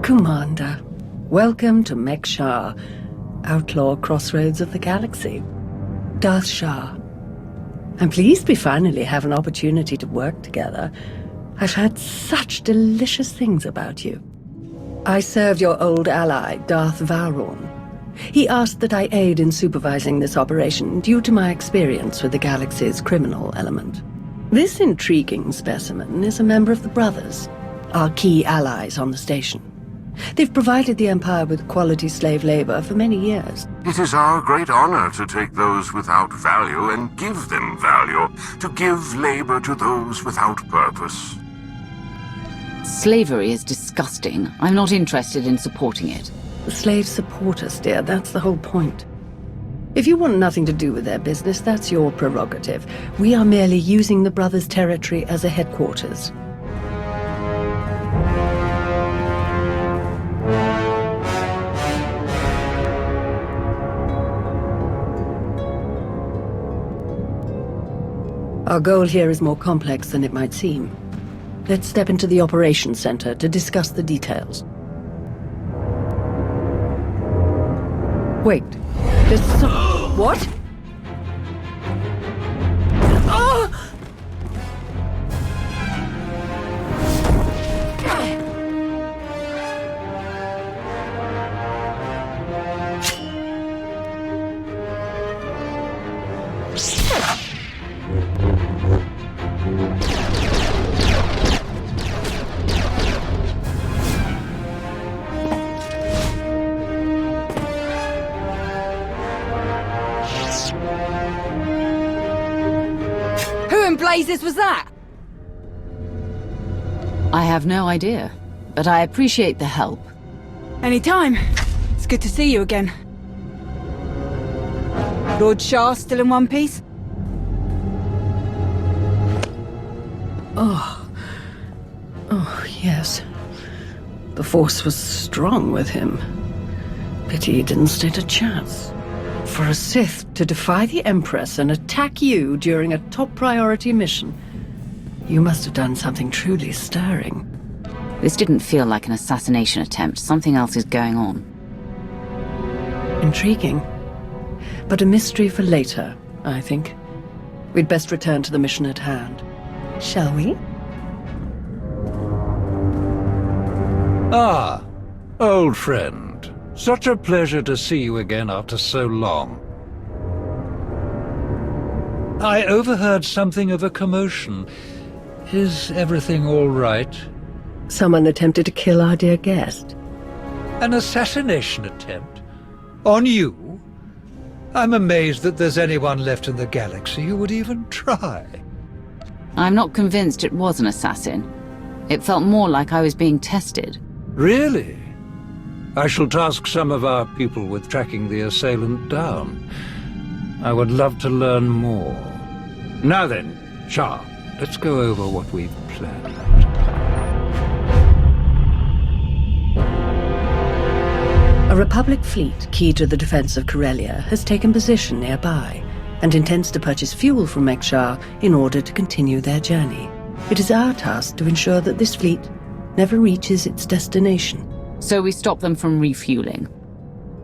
Commander, welcome to Mek-Sha, outlaw crossroads of the galaxy. Darth Shah. I'm pleased we finally have an opportunity to work together. I've heard such delicious things about you. I served your old ally, Darth Vowrawn. He asked that I aid in supervising this operation due to my experience with the galaxy's criminal element. This intriguing specimen is a member of the Brothers, our key allies on the station. They've provided the Empire with quality slave labor for many years. It is our great honor to take those without value and give them value, to give labor to those without purpose. Slavery is disgusting. I'm not interested in supporting it. The slaves support us, dear. That's the whole point. If you want nothing to do with their business, that's your prerogative. We are merely using the Brothers' territory as a headquarters. Our goal here is more complex than it might seem. Let's step into the operations center to discuss the details. Wait, there's some... What? Ah! Blazes was that? I have no idea, but I appreciate the help. Anytime. It's good to see you again. Lord Shah still in one piece? Oh, yes. The Force was strong with him. Pity he didn't stand a chance. For a Sith to defy the Empress and attack you during a top-priority mission, you must have done something truly stirring. This didn't feel like an assassination attempt. Something else is going on. Intriguing. But a mystery for later, I think. We'd best return to the mission at hand. Shall we? Ah, old friend. Such a pleasure to see you again after so long. I overheard something of a commotion. Is everything all right? Someone attempted to kill our dear guest. An assassination attempt? On you? I'm amazed that there's anyone left in the galaxy who would even try. I'm not convinced it was an assassin. It felt more like I was being tested. Really? I shall task some of our people with tracking the assailant down. I would love to learn more. Now then, Shah, let's go over what we've planned. A Republic fleet key to the defense of Corellia has taken position nearby and intends to purchase fuel from Mek-Sha in order to continue their journey. It is our task to ensure that this fleet never reaches its destination. So we stop them from refueling.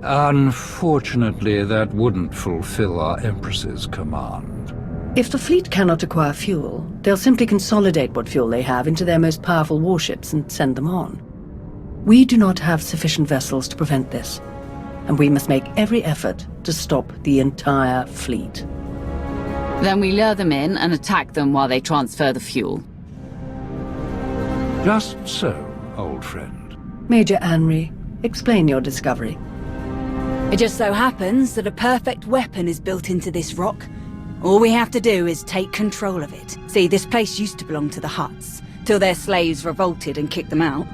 Unfortunately, that wouldn't fulfill our Empress's command. If the fleet cannot acquire fuel, they'll simply consolidate what fuel they have into their most powerful warships and send them on. We do not have sufficient vessels to prevent this, and we must make every effort to stop the entire fleet. Then we lure them in and attack them while they transfer the fuel. Just so, old friend. Major Anri, explain your discovery. It just so happens that a perfect weapon is built into this rock. All we have to do is take control of it. See, this place used to belong to the Hutts, till their slaves revolted and kicked them out.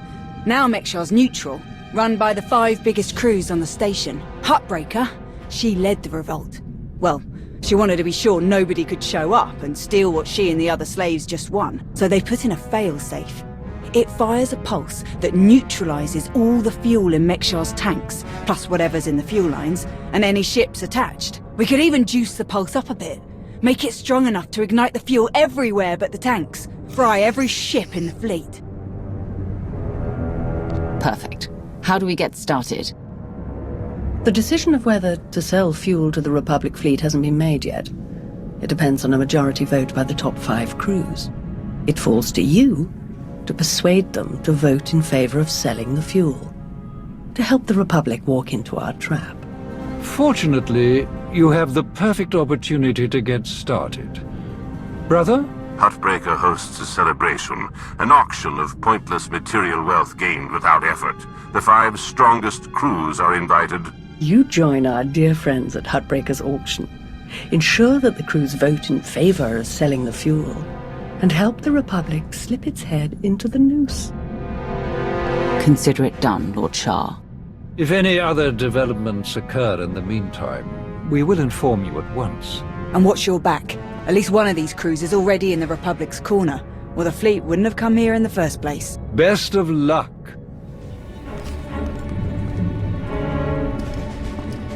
Now Mek-Sha's neutral, run by the 5 biggest crews on the station. Huttbreaker, she led the revolt. Well, she wanted to be sure nobody could show up and steal what she and the other slaves just won. So they put in a fail-safe. It fires a pulse that neutralizes all the fuel in Mek-Sha's tanks, plus whatever's in the fuel lines, and any ships attached. We could even juice the pulse up a bit. Make it strong enough to ignite the fuel everywhere but the tanks. Fry every ship in the fleet. Perfect. How do we get started? The decision of whether to sell fuel to the Republic fleet hasn't been made yet. It depends on a majority vote by the top 5 crews. It falls to you to persuade them to vote in favor of selling the fuel, to help the Republic walk into our trap. Fortunately, you have the perfect opportunity to get started. Brother? Huttbreaker hosts a celebration, an auction of pointless material wealth gained without effort. The 5 strongest crews are invited. You join our dear friends at Huttbreaker's auction. Ensure that the crews vote in favor of selling the fuel, and help the Republic slip its head into the noose. Consider it done, Lord Shah. If any other developments occur in the meantime, we will inform you at once. And watch your back. At least one of these crews is already in the Republic's corner, or the fleet wouldn't have come here in the first place. Best of luck.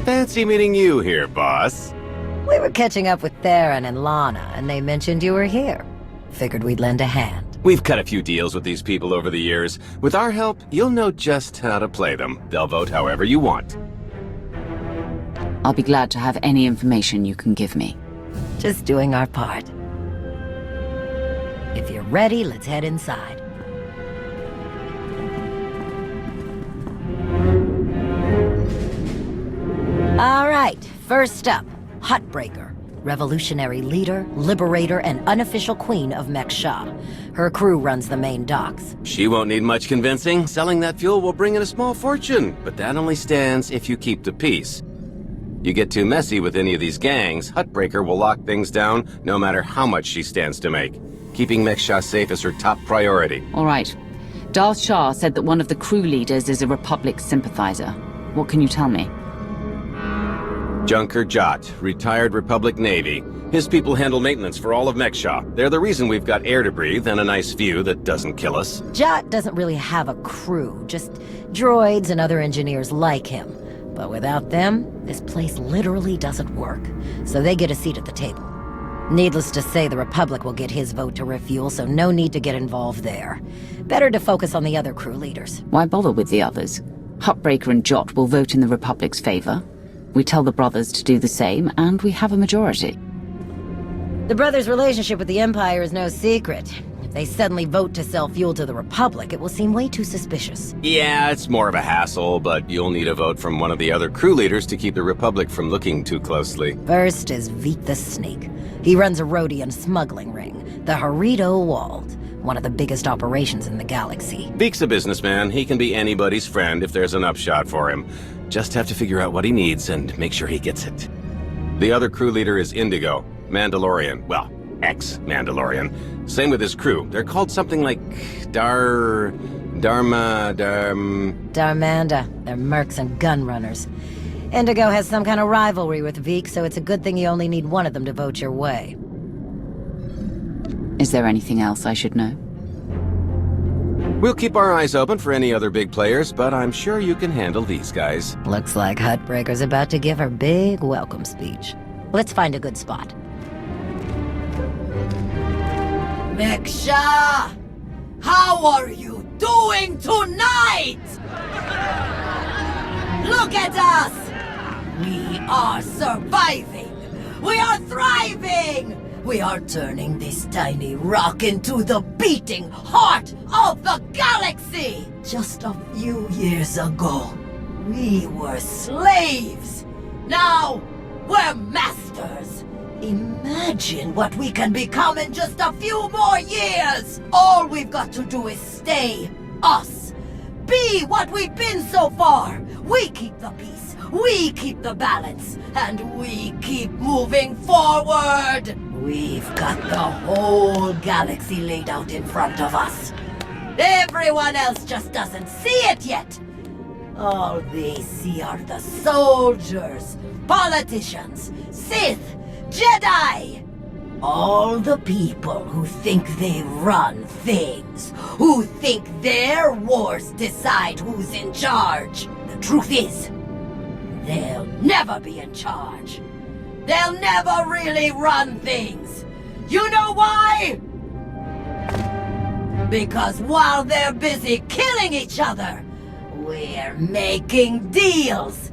Fancy meeting you here, boss. We were catching up with Theron and Lana, and they mentioned you were here. Figured we'd lend a hand. We've cut a few deals with these people over the years. With our help, you'll know just how to play them. They'll vote however you want. I'll be glad to have any information you can give me. Just doing our part. If you're ready, let's head inside. All right, first up, Huttbreaker. Revolutionary leader, liberator, and unofficial queen of Mek-Sha. Her crew runs the main docks. She won't need much convincing. Selling that fuel will bring in a small fortune, but that only stands if you keep the peace. You get too messy with any of these gangs, Huttbreaker will lock things down no matter how much she stands to make. Keeping Mek-Sha safe is her top priority. All right. Darth Shah said that one of the crew leaders is a Republic sympathizer. What can you tell me? Junker Jot, retired Republic Navy. His people handle maintenance for all of Mek-Sha. They're the reason we've got air to breathe and a nice view that doesn't kill us. Jot doesn't really have a crew, just droids and other engineers like him. But without them, this place literally doesn't work. So they get a seat at the table. Needless to say, the Republic will get his vote to refuel, so no need to get involved there. Better to focus on the other crew leaders. Why bother with the others? Huttbreaker and Jot will vote in the Republic's favor. We tell the brothers to do the same, and we have a majority. The brothers' relationship with the Empire is no secret. If they suddenly vote to sell fuel to the Republic, it will seem way too suspicious. Yeah, it's more of a hassle, but you'll need a vote from one of the other crew leaders to keep the Republic from looking too closely. First is Veek the Snake. He runs a Rhodian smuggling ring, the Harrido Wald, one of the biggest operations in the galaxy. Veek's a businessman. He can be anybody's friend if there's an upshot for him. Just have to figure out what he needs and make sure he gets it. The other crew leader is Indigo, Mandalorian. Well, ex-Mandalorian. Same with his crew. They're called something like Darmanda. They're mercs and gun runners. Indigo has some kind of rivalry with Veek, so it's a good thing you only need one of them to vote your way. Is there anything else I should know? We'll keep our eyes open for any other big players, but I'm sure you can handle these guys. Looks like Huttbreaker's about to give her big welcome speech. Let's find a good spot. Mek-Sha! How are you doing tonight? Look at us! We are surviving! We are thriving! We are turning this tiny rock into the beating heart of the galaxy! Just a few years ago, we were slaves. Now, we're masters. Imagine what we can become in just a few more years! All we've got to do is stay us. Be what we've been so far. We keep the peace, we keep the balance, and we keep moving forward! We've got the whole galaxy laid out in front of us. Everyone else just doesn't see it yet. All they see are the soldiers, politicians, Sith, Jedi. All the people who think they run things, who think their wars decide who's in charge. The truth is, they'll never be in charge. They'll never really run things. You know why? Because while they're busy killing each other, We're making deals,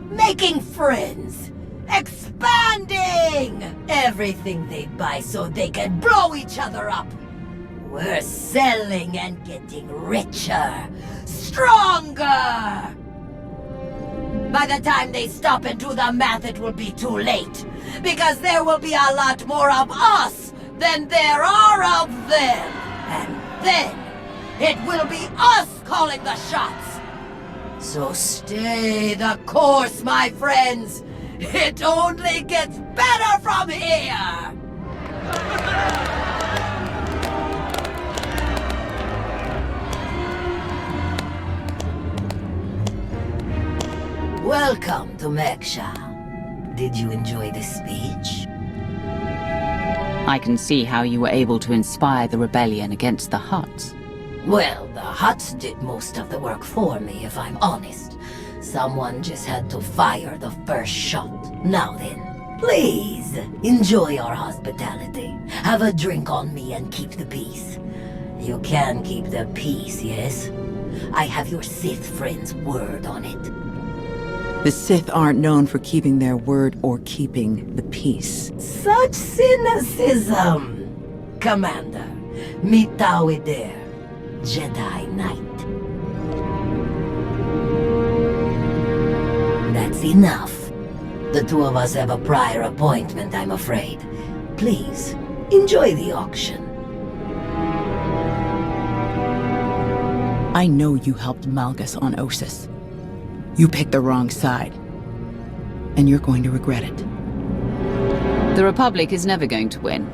making friends, expanding everything they buy so they can blow each other up. We're selling and getting richer, stronger. By the time they stop and do the math, it will be too late, because there will be a lot more of us than there are of them. And then it will be us calling the shots. So stay the course, my friends. It only gets better from here. Welcome to Mek-Sha. Did you enjoy this speech? I can see how you were able to inspire the rebellion against the Hutts. Well, the Hutts did most of the work for me, if I'm honest. Someone just had to fire the first shot. Now then, please, enjoy our hospitality. Have a drink on me and keep the peace. You can keep the peace, yes? I have your Sith friend's word on it. The Sith aren't known for keeping their word or keeping the peace. Such cynicism! Commander, Mitawi there, Jedi Knight. That's enough. The two of us have a prior appointment, I'm afraid. Please, enjoy the auction. I know you helped Malgus on Ossus. You picked the wrong side. And you're going to regret it. The Republic is never going to win.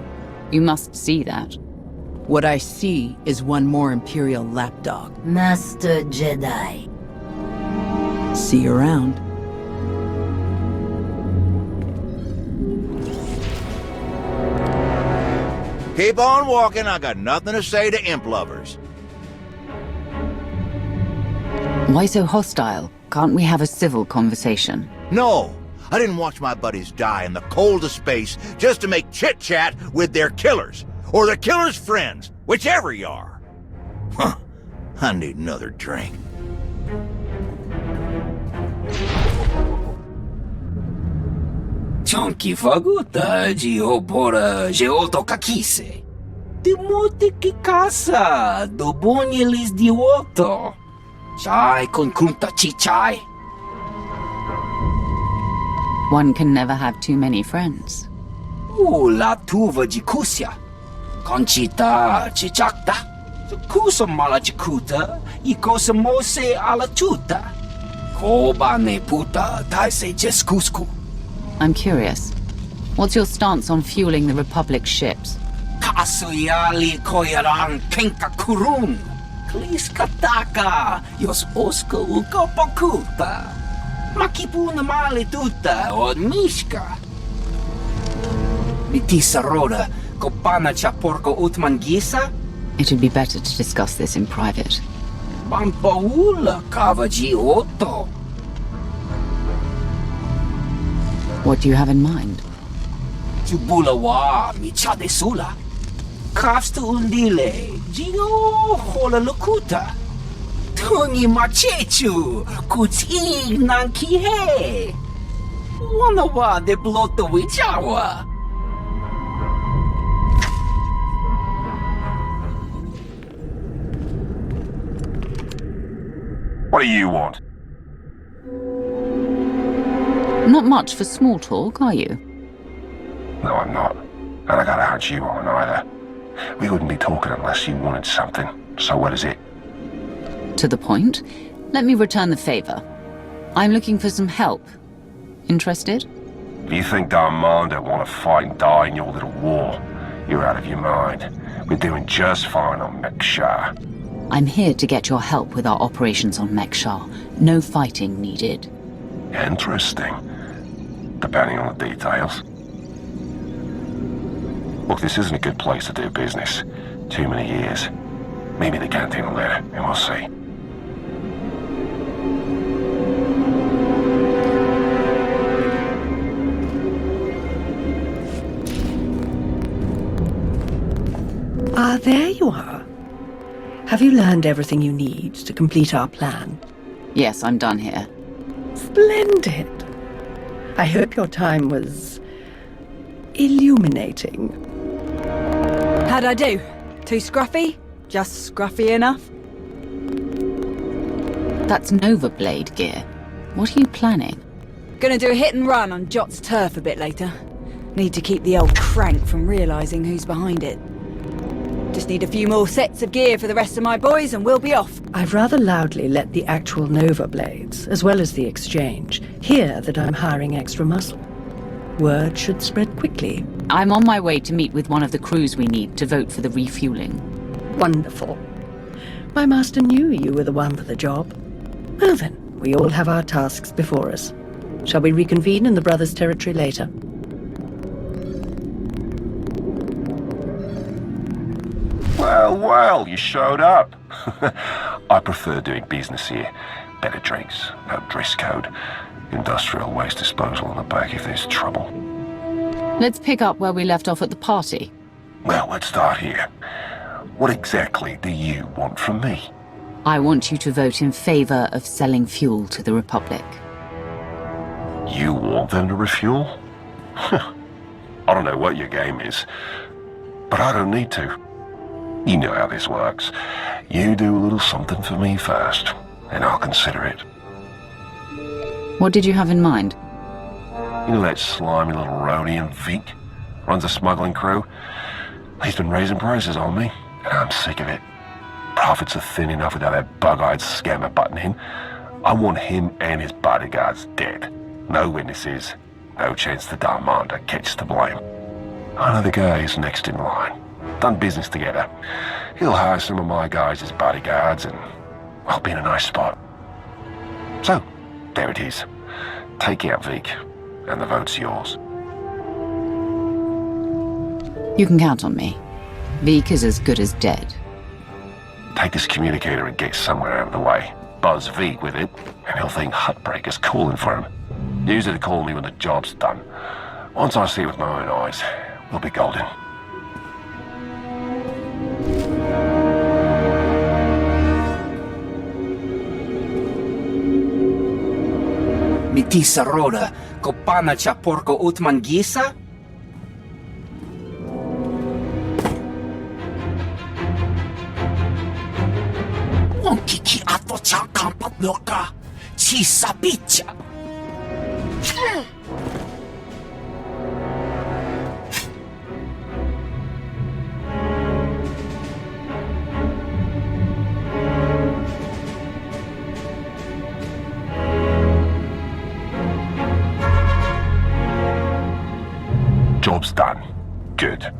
You must see that. What I see is one more Imperial lapdog. Master Jedi. See you around. Keep on walking, I got nothing to say to imp lovers. Why so hostile? Can't we have a civil conversation? No, I didn't watch my buddies die in the cold of space just to make chit-chat with their killers, or their killers' friends, whichever you are. Huh, I need another drink. Chonky faguta, geopora, geotokakise. Demote que casa, do bonyelis dioto. Chai con kunta chichai. One can never have too many friends. La tuva jikusia. Conchita chichakta. Kusa mala chikuta. Ikosa mose ala chuta. Koba ne puta taise jeskusku. I'm curious. What's your stance on fueling the Republic's ships? Kasuyali koyaran kenka kurun. Kliskataka, jos osko ukopokuta. Makipuna mali tuta od mishka. Mitisa roda, kopana chaporko utmangisa? It would be better to discuss this in private. Pampaula kavaji otto. What do you have in mind? Chubulawa michade sula. Kafstu undile, Gio hola lukuta. Tungi machechu, kutig nankihe. Wanawa de bloto wichawa. What do you want? Not much for small talk, are you? No, I'm not. And I gotta hunch you on either. We wouldn't be talking unless you wanted something. So what is it? To the point. Let me return the favor. I'm looking for some help. Interested? If you think Darmanda want to fight and die in your little war, you're out of your mind. We're doing just fine on Mek-Sha. I'm here to get your help with our operations on Mek-Sha. No fighting needed. Interesting. Depending on the details. Look, this isn't a good place to do business. Too many years. Maybe the canteen will let it, and we'll see. Ah, there you are. Have you learned everything you need to complete our plan? Yes, I'm done here. Splendid. I hope your time was illuminating. How'd I do? Too scruffy? Just scruffy enough? That's Nova Blade gear. What are you planning? Gonna do a hit and run on Jot's turf a bit later. Need to keep the old crank from realising who's behind it. Just need a few more sets of gear for the rest of my boys and we'll be off. I've rather loudly let the actual Nova Blades, as well as the Exchange, hear that I'm hiring extra muscle. Word should spread quickly. I'm on my way to meet with one of the crews we need to vote for the refueling. Wonderful. My master knew you were the one for the job. Well then, we all have our tasks before us. Shall we reconvene in the Brothers' territory later? Well, you showed up. I prefer doing business here. Better drinks, no dress code, industrial waste disposal on the back if there's trouble. Let's pick up where we left off at the party. Well, let's start here. What exactly do you want from me? I want you to vote in favor of selling fuel to the Republic. You want them to refuel? I don't know what your game is, but I don't need to. You know how this works. You do a little something for me first, and I'll consider it. What did you have in mind? You know that slimy little Rhodian Vic? Runs a smuggling crew? He's been raising prices on me, and I'm sick of it. Profits are thin enough without that bug-eyed scammer butting in. I want him and his bodyguards dead. No witnesses, no chance the Darmander gets to blame. I know the guy who's next in line. Done business together. He'll hire some of my guys as bodyguards and I'll be in a nice spot. So, there it is. Take out Vic, and the vote's yours. You can count on me. Veek is as good as dead. Take this communicator and get somewhere out of the way. Buzz Vic with it, and he'll think Hutbreaker's calling for him. Use it to call me when the job's done. Once I see it with my own eyes, we'll be golden. Mitisa roda, kopana cha porco utman gisa? Onkiki ato cha kampat loka, chisa bicha. Job's done. Good.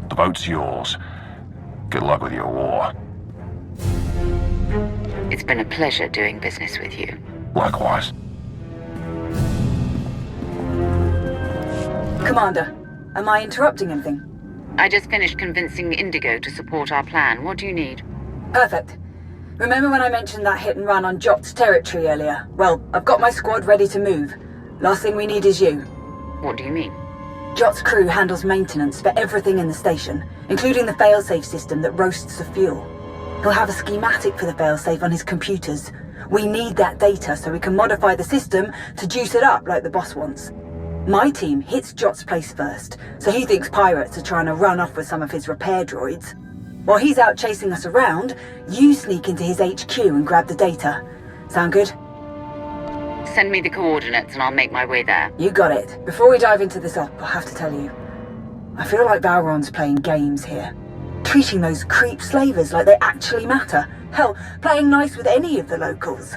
The vote's yours. Good luck with your war. It's been a pleasure doing business with you. Likewise. Commander, am I interrupting anything? I just finished convincing Indigo to support our plan. What do you need? Perfect. Remember when I mentioned that hit and run on Jot's territory earlier? Well, I've got my squad ready to move. Last thing we need is you. What do you mean? Jot's crew handles maintenance for everything in the station, including the failsafe system that roasts the fuel. He'll have a schematic for the failsafe on his computers. We need that data so we can modify the system to juice it up like the boss wants. My team hits Jot's place first, so he thinks pirates are trying to run off with some of his repair droids. While he's out chasing us around, you sneak into his HQ and grab the data. Sound good? Send me the coordinates and I'll make my way there. You got it. Before we dive into this op, I'll have to tell you. I feel like Valron's playing games here. Treating those creep slavers like they actually matter. Hell, playing nice with any of the locals.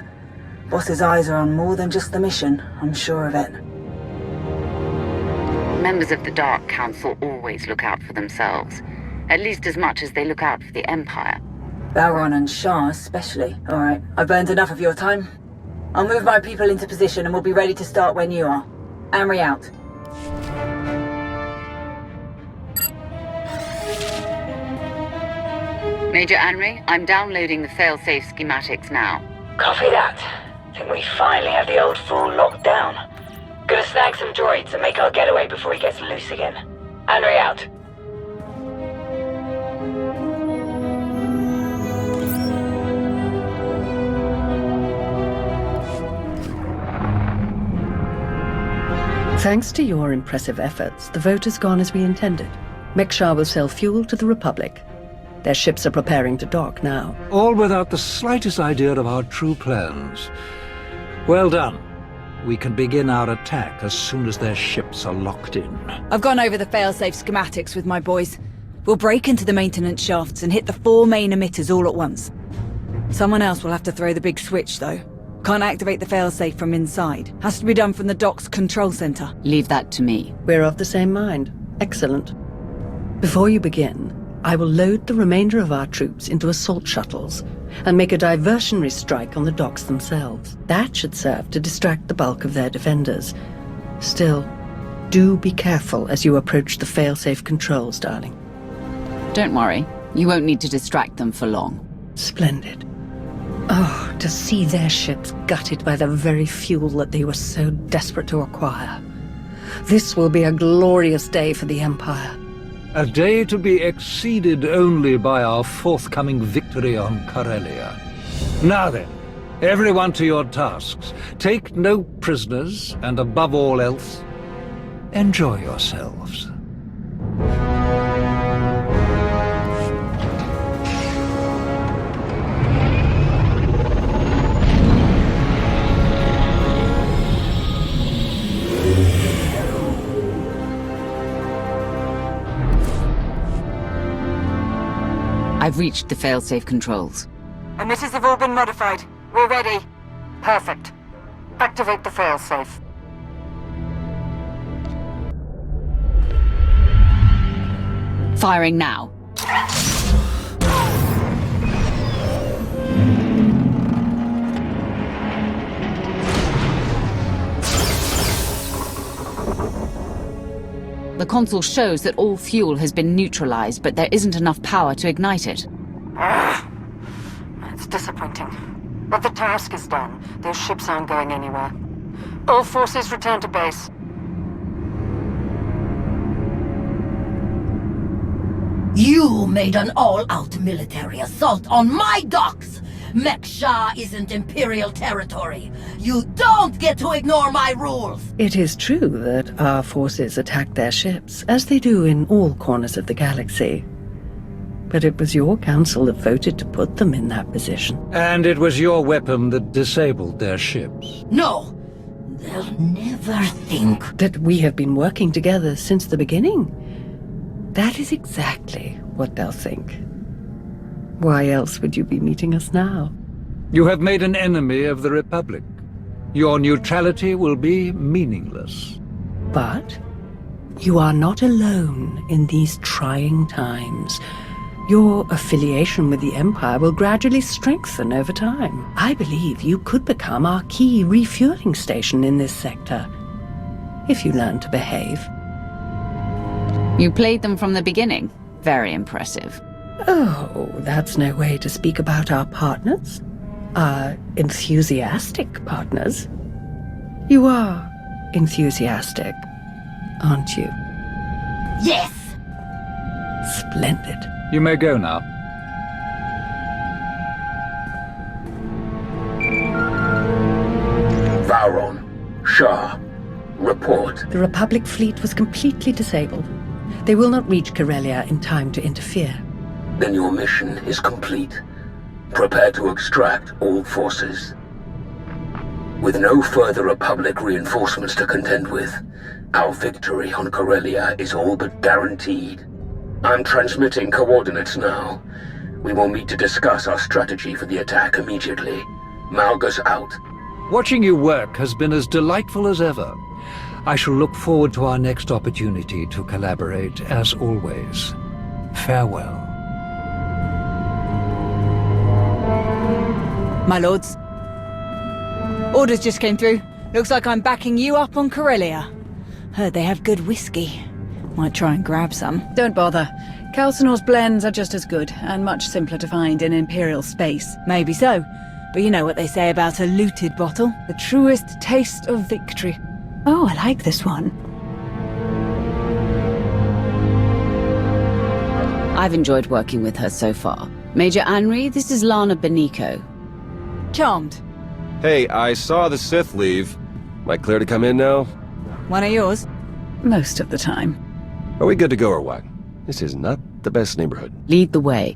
Boss's eyes are on more than just the mission, I'm sure of it. Members of the Dark Council always look out for themselves. At least as much as they look out for the Empire. Valron and Shah especially. Alright, I've burned enough of your time. I'll move my people into position and we'll be ready to start when you are. Amri out. Major Anri, I'm downloading the failsafe schematics now. Copy that. Think we finally have the old fool locked down. Gonna snag some droids and make our getaway before he gets loose again. Anri out. Thanks to your impressive efforts, the vote has gone as we intended. Mek-Sha will sell fuel to the Republic. Their ships are preparing to dock now. All without the slightest idea of our true plans. Well done. We can begin our attack as soon as their ships are locked in. I've gone over the failsafe schematics with my boys. We'll break into the maintenance shafts and hit the 4 main emitters all at once. Someone else will have to throw the big switch, though. Can't activate the failsafe from inside. Has to be done from the dock's control center. Leave that to me. We're of the same mind. Excellent. Before you begin, I will load the remainder of our troops into assault shuttles and make a diversionary strike on the docks themselves. That should serve to distract the bulk of their defenders. Still, do be careful as you approach the failsafe controls, darling. Don't worry. You won't need to distract them for long. Splendid. Oh, to see their ships gutted by the very fuel that they were so desperate to acquire. This will be a glorious day for the Empire. A day to be exceeded only by our forthcoming victory on Corellia. Now then, everyone to your tasks. Take no prisoners, and above all else, enjoy yourselves. I've reached the failsafe controls. Emitters have all been modified. We're ready. Perfect. Activate the failsafe. Firing now. The console shows that all fuel has been neutralized, but there isn't enough power to ignite it. It's disappointing. But the task is done. Those ships aren't going anywhere. All forces return to base. You made an all-out military assault on my docks! Mek-Sha isn't Imperial territory. You don't get to ignore my rules! It is true that our forces attacked their ships, as they do in all corners of the galaxy. But it was your council that voted to put them in that position. And it was your weapon that disabled their ships. No! They'll never think that we have been working together since the beginning. That is exactly what they'll think. Why else would you be meeting us now? You have made an enemy of the Republic. Your neutrality will be meaningless. But you are not alone in these trying times. Your affiliation with the Empire will gradually strengthen over time. I believe you could become our key refueling station in this sector, if you learn to behave. You played them from the beginning. Very impressive. Oh, that's no way to speak about our partners. Our enthusiastic partners. You are enthusiastic, aren't you? Yes! Splendid. You may go now. Vowron, Shah, report. The Republic fleet was completely disabled. They will not reach Corellia in time to interfere. Then your mission is complete. Prepare to extract all forces. With no further Republic reinforcements to contend with, our victory on Corellia is all but guaranteed. I'm transmitting coordinates now. We will meet to discuss our strategy for the attack immediately. Malgus out. Watching you work has been as delightful as ever. I shall look forward to our next opportunity to collaborate, as always. Farewell. My lords. Orders just came through. Looks like I'm backing you up on Corellia. Heard they have good whiskey. Might try and grab some. Don't bother. Calcinor's blends are just as good, and much simpler to find in Imperial space. Maybe so. But you know what they say about a looted bottle? The truest taste of victory. Oh, I like this one. I've enjoyed working with her so far. Major Anri, this is Lana Benico. Charmed. Hey, I saw the Sith leave. Am I clear to come in now? One of yours? Most of the time. Are we good to go or what? This is not the best neighborhood. Lead the way.